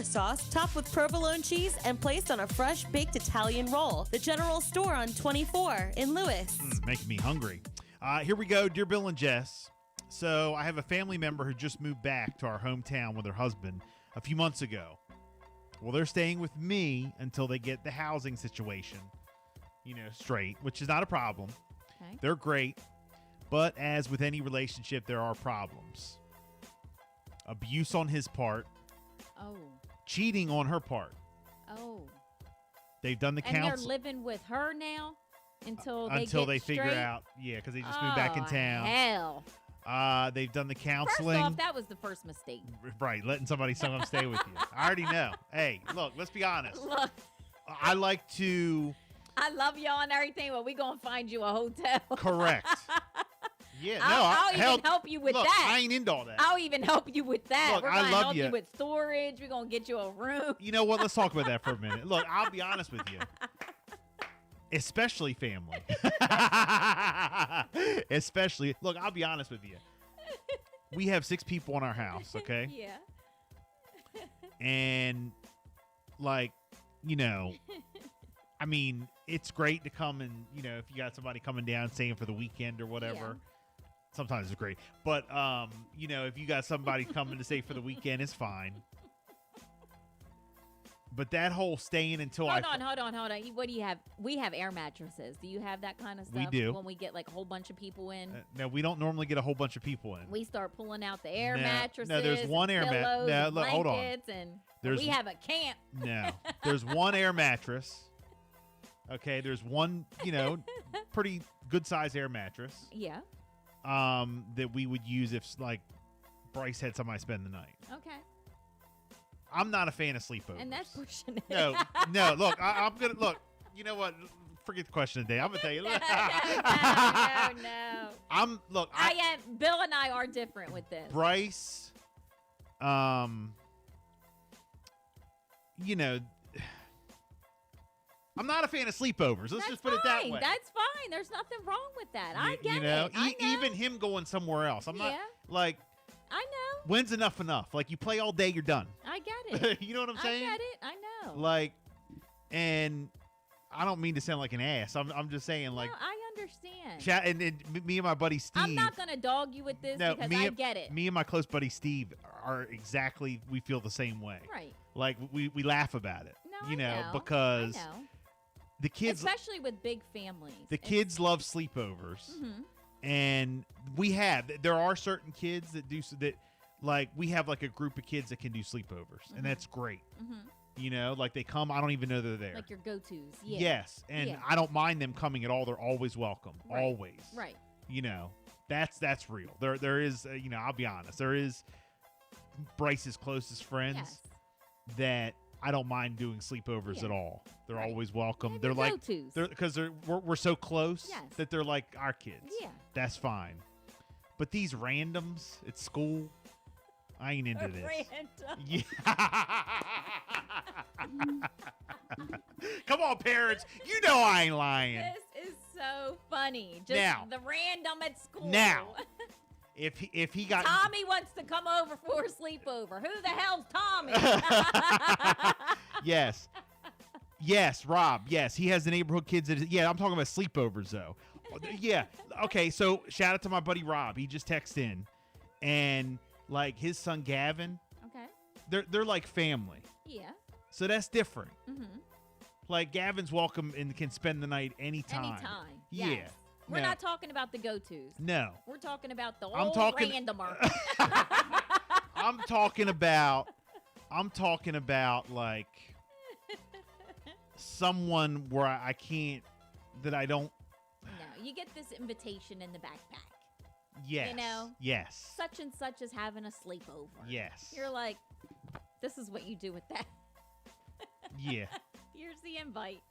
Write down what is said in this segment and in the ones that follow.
carbonara sauce topped with provolone cheese and placed on a fresh baked Italian roll. The General Store on 24 in Lewis. Making me hungry. Here we go, dear Bill and Jess. So I have a family member who just moved back to our hometown with her husband a few months ago. Well, they're staying with me until they get the housing situation, straight, which is not a problem. Okay. They're great. But as with any relationship, there are problems. Abuse on his part. Oh. Cheating on her part. Oh. They've done the And they're counsel living with her now until they figure out. Yeah, because they just moved back in town. Hell. They've done the First counseling. off, that was the first mistake. Right, letting somebody come stay with you. I already know. Hey, look, let's be honest. Look, I like to. I love y'all and everything, but we gonna find you a hotel. Correct. Yeah, I'll even help you with look, that. I ain't into all that. I'll even help you with that. Look, We're I gonna love help you. you with storage. We're gonna get you a room. You know what? Let's talk about that for a minute. Look, I'll be honest with you. Especially family. Especially, look, I'll be honest with you. We have 6 people in our house, okay? Yeah. And, I mean, it's great to come and, if you got somebody coming down staying for the weekend or whatever. Yeah. Sometimes it's great. But, if you got somebody coming to stay for the weekend, it's fine. But that whole staying until Hold on. What do you have? We have air mattresses. Do you have that kind of stuff? We do. When we get like a whole bunch of people in. No, we don't normally get a whole bunch of people in. We start pulling out the air No, mattresses. no, there's one air pillows, No, and look, hold on. blankets, and There's- we have a camp. No, there's one air mattress. Okay, there's one, pretty good size air mattress. Yeah. That we would use if Bryce had somebody spend the night. Okay. I'm not a fan of sleepovers. And that's pushing it. No. Look, I'm gonna look. You know what? Forget the question of the day. I'm gonna tell you. no. Bill and I are different with this. Bryce, I'm not a fan of sleepovers. Let's just put it that way. That's fine. There's nothing wrong with that. I get it. I know. Even him going somewhere else. I'm not I know. when's enough? Like you play all day, you're done. I get it. You know what I'm saying? I get it. I know. And I don't mean to sound like an ass. I'm just saying no, I understand. And me and my buddy Steve. I'm not gonna dog you with this because I get it. Me and my close buddy Steve are exactly. We feel the same way. Right. Like we laugh about it. No, you know, I know. because I know. the kids, especially with big families, the kids love sleepovers. Mm-hmm. And there are certain kids that do that. Like we have like a group of kids that can do sleepovers, and that's great. Mm-hmm. Like they come. I don't even know they're there. Like your go-tos. Yeah. Yes, and I don't mind them coming at all. They're always welcome. Right. Always. Right. That's real. There is. I'll be honest. There is Bryce's closest friends Yes. that I don't mind doing sleepovers at all. They're Right. always welcome. Yeah, They're they're like go-tos. because we're so close Yes. that they're like our kids. Yeah. That's fine. But these randoms at school, I ain't into this. Random. Yeah. Come on, parents. You know I ain't lying. This is so funny. Just Now. the random at school. Now. If he got Tommy wants to come over for a sleepover. Who the hell's Tommy? Yes, Rob. Yes, he has the neighborhood kids. I'm talking about sleepovers though. Yeah. Okay. So shout out to my buddy Rob. He just texted in, and like his son Gavin, Okay. they're like family. Yeah. So that's different. Mm-hmm. Like Gavin's welcome and can spend the night anytime. Anytime. Yeah. Yes. We're No. not talking about the go-tos. No. We're talking about the I'm old talking- randomer. I'm talking about like someone where I can't, that I don't. No, you get this invitation in the backpack. Yes. You know? Yes. Such and such is having a sleepover. Yes. You're like, this is what you do with that. Yeah. Here's the invite.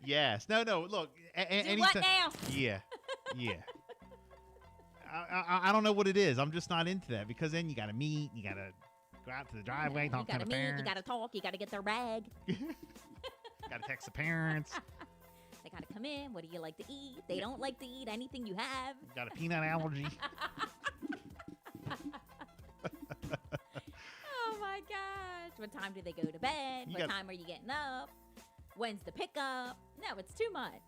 Yes. No. Look. Do Anytime. what now? Yeah. I don't know what it is. I'm just not into that because then you got to meet. You got to go out to the driveway, You talk to gotta the meet, parents. you gotta talk, you gotta get their bag. Got to text the parents. They gotta come in. What do you like to eat? They don't like to eat anything you have. Got a peanut allergy. What time do they go to bed? You What got- time are you getting up? When's the pickup? No, it's too much.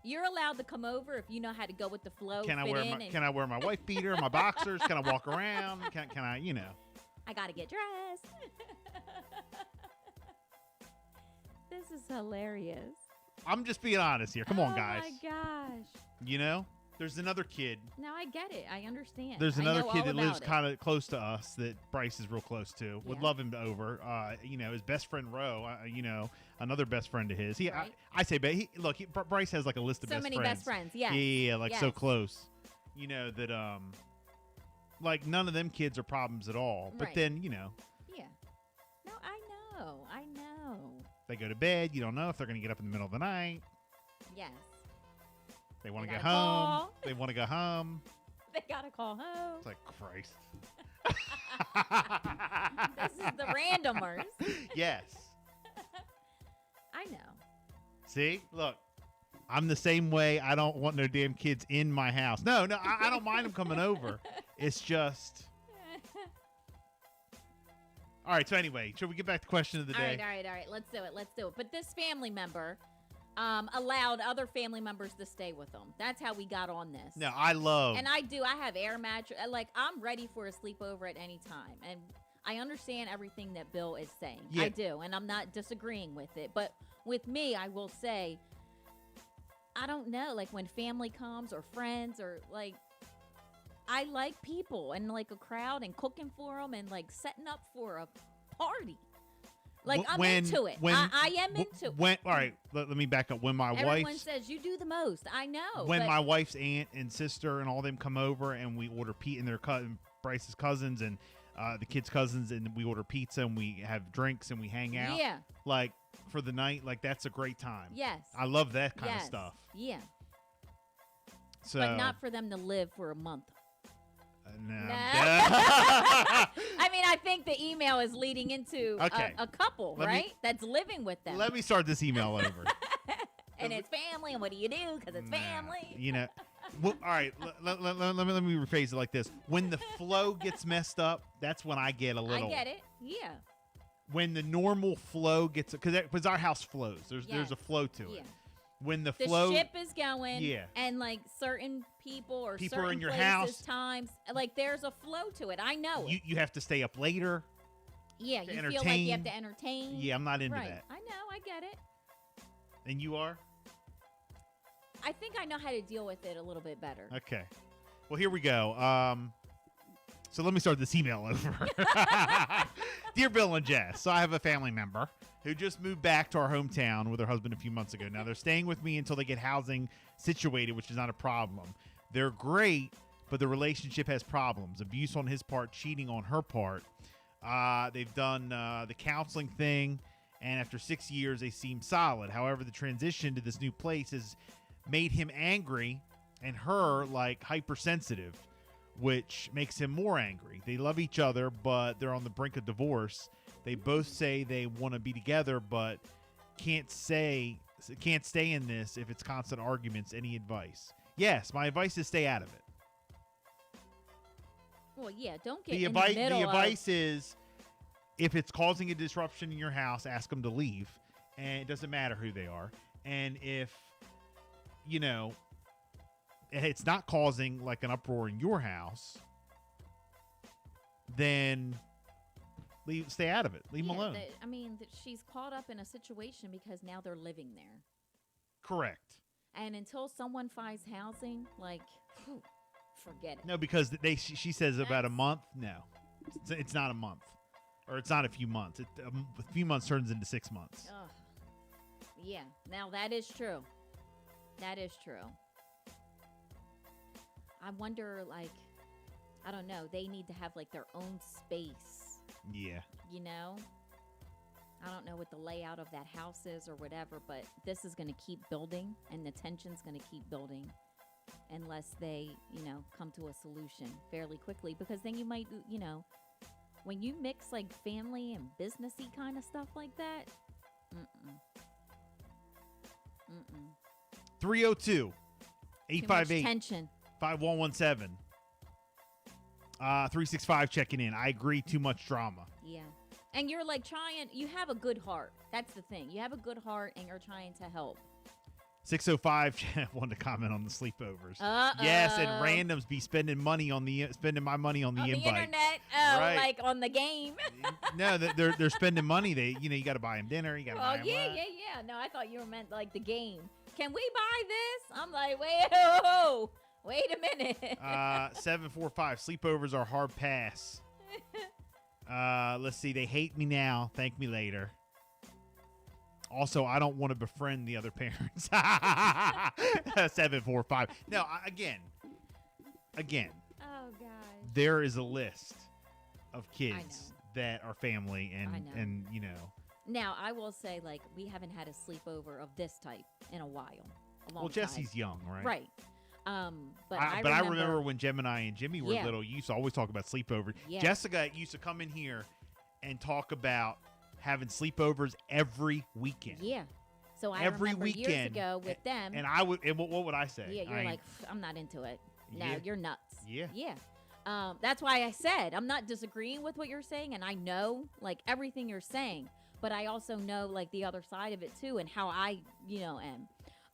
You're allowed to come over if you know how to go with the flow. Can I fit wear in my and Can I wear my wife beater, my boxers? Can I walk around? Can I, you know? I gotta get dressed. This is hilarious. I'm just being honest here. Come on, guys. Oh my gosh. You know, there's another kid. No, I get it. I understand. There's I another know kid all that lives about it. kind of close to us that Bryce is real close to. Would Yeah. love him to over. You know, his best friend Ro. You know, another best friend of his. He, Right. I say, but Bryce has like a list of So best many friends. best friends. Yes. Yeah, like so Yes. close. You know that like none of them kids are problems at all. But Right. then you know Yeah. No, I know. I know. they go to bed. You don't know if they're going to get up in the middle of the night. Yes. They want to They go gotta home. call. They want to go home. They gotta call home. It's like Christ. This is the randomers. Yes. I know. See, look, I'm the same way. I don't want no damn kids in my house. No, I don't mind them coming over. It's just. All right. So anyway, should we get back to question of the day? All right. Let's do it. But this family member allowed other family members to stay with them. That's how we got on this. No, I love. And I have air mattress. Like, I'm ready for a sleepover at any time. And I understand everything that Bill is saying. Yeah. I do. And I'm not disagreeing with it. But with me, I will say, I don't know. Like, when family comes or friends or, like, I like people and, like, a crowd and cooking for them and, like, setting up for a party. Like, I'm into it. I am into it. When, all right, let me back up. When my Everyone wife's says you do the most. I know. when but my wife's aunt and sister and all them come over and we order Pete and their cousin Bryce's cousins and the kids' cousins and we order pizza and we have drinks and we hang out. Yeah. Like for the night, like that's a great time. Yes. I love that kind yes. of stuff. Yeah. So, But not for them to live for a month. no. Nah. I mean, I think the email is leading into Okay. a couple, Let me- right? That's living with them. Let me start this email over. And it's family, and what do you do? Because it's Nah, family. You know. Well, all right. Let me rephrase it like this. When the flow gets messed up, that's when I get a little. I get it. Yeah. When the normal flow gets, because our house flows. There's Yeah. a flow to it. Yeah. When the The flow. ship is going. Yeah. And like certain people or People certain are in your places, house. times, like there's a flow to it. I know it. You have to stay up later. Yeah. to You feel like you have entertain. to entertain. Yeah, I'm not into right. that. I know. I get it. And you are? I think I know how to deal with it a little bit better. Okay. Well, here we go. So let me start this email over. Dear Bill and Jess, so I have a family member who just moved back to our hometown with her husband a few months ago. Now, they're staying with me until they get housing situated, which is not a problem. They're great, but the relationship has problems. Abuse on his part, cheating on her part. They've done the counseling thing, and after 6 years, they seem solid. However, the transition to this new place has made him angry and her like hypersensitive, which makes him more angry. They love each other, but they're on the brink of divorce. They both say they want to be together, but can't stay in this if it's constant arguments. Any advice? Yes, my advice is stay out of it. Well, yeah, don't get The in advice the middle advice is if it's causing a disruption in your house, ask them to leave, and it doesn't matter who they are. And if you know it's not causing like an uproar in your house, then stay out of it. Leave them alone. I mean, she's caught up in a situation because now they're living there. Correct. And until someone finds housing, like, whew, forget it. No, because she says about a month. No, it's not a month, or it's not a few months. A few months turns into 6 months. Ugh. Yeah, now that is true. That is true. I wonder, like, I don't know, they need to have, like, their own space, Yeah. you know? I don't know what the layout of that house is or whatever, but this is going to keep building, and the tension's going to keep building unless they, you know, come to a solution fairly quickly. Because then you might, you know, when you mix, like, family and businessy kind of stuff like that, mm-mm. 302 Too much 858 tension. 5117. 365 checking in. I agree, too much drama. Yeah. And you're like you have a good heart. That's the thing. You have a good heart and you're trying to help. 605 wanted to comment on the sleepovers. Uh-oh. Yes, and randoms be spending my money on the On the invite. internet. Oh, Right. like on the game. No, they're spending money. You got to buy them dinner. You got to buy Oh, them yeah. No, I thought you meant like the game. Can we buy this? I'm like, wait a minute. 745 sleepovers are hard pass. Let's see. They hate me now. Thank me later. Also, I don't want to befriend the other parents. 745. No, again, Oh, gosh. there is a list of I kids that are family, I know. and Now, I will say, like, we haven't had a sleepover of this type in a while. A long well, time. Jesse's young, right? Right. But I remember when Gemini and Jimmy were Yeah. little, you used to always talk about sleepovers. Yeah. Jessica used to come in here and talk about having sleepovers every weekend. Yeah. So I Every remember years weekend, ago with them. And I would. And what would I say? Yeah, you're like, I'm not into it. No, Yeah. you're nuts. Yeah. Yeah. That's why I said I'm not disagreeing with what you're saying, and I know like everything you're saying, but I also know like the other side of it too, and how I,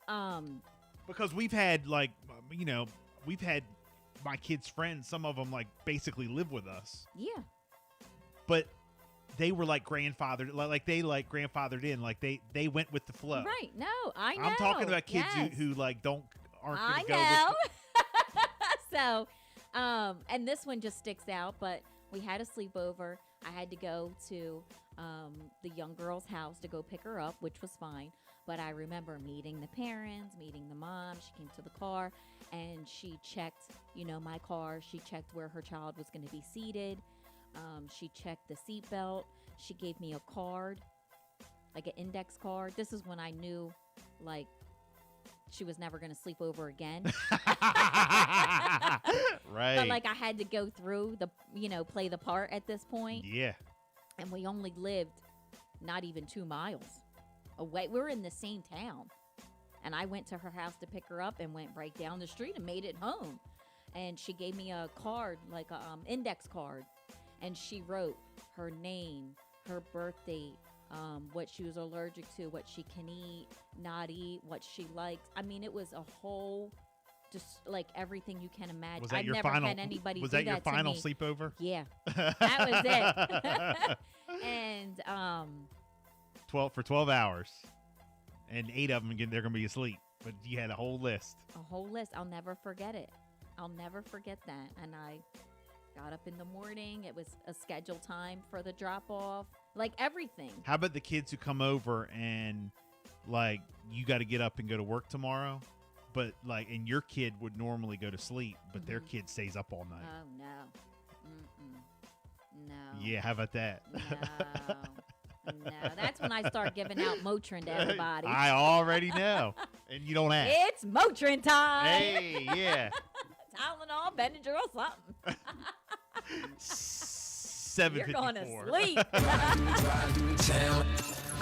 am. Because we've had we've had my kids' friends. Some of them like basically live with us, Yeah. but they were like grandfathered, like they like grandfathered in, like they went with the flow. Right. No, I know. I'm talking about kids Yes. who like aren't I gonna go. know. So, and this one just sticks out, but we had a sleepover. I had to go to the young girl's house to go pick her up, which was fine. But I remember meeting the parents, meeting the mom. She came to the car and she checked, my car. She checked where her child was going to be seated. She checked the seat belt. She gave me a card, like an index card. This is when I knew, like, she was never going to sleep over again. Right. But, like, I had to go through play the part at this point. Yeah. And we only lived not even 2 miles away. We were in the same town. And I went to her house to pick her up and went right down the street and made it home. And she gave me a card, like a index card. And she wrote her name, her birth date, what she was allergic to, what she can eat, not eat, what she likes. I mean, it was a whole, just like everything you can imagine. Was that I've your never final? had anybody Was do that your to final me. sleepover? Yeah, that was it. And 12 hours, and 8 of them they're gonna be asleep. But you had a whole list. a whole list. I'll never forget it. I'll never forget that. And I got up in the morning. It was a scheduled time for the drop off. Like everything. How about the kids who come over and like you got to get up and go to work tomorrow, but like and your kid would normally go to sleep, but their Mhm. kid stays up all night. Oh no. Mm-mm. No. Yeah, how about that? No. That's when I start giving out Motrin to everybody. I already know, and you don't ask. It's Motrin time. Hey, yeah. Tylenol, Benadryl, something. 754. You're going to sleep.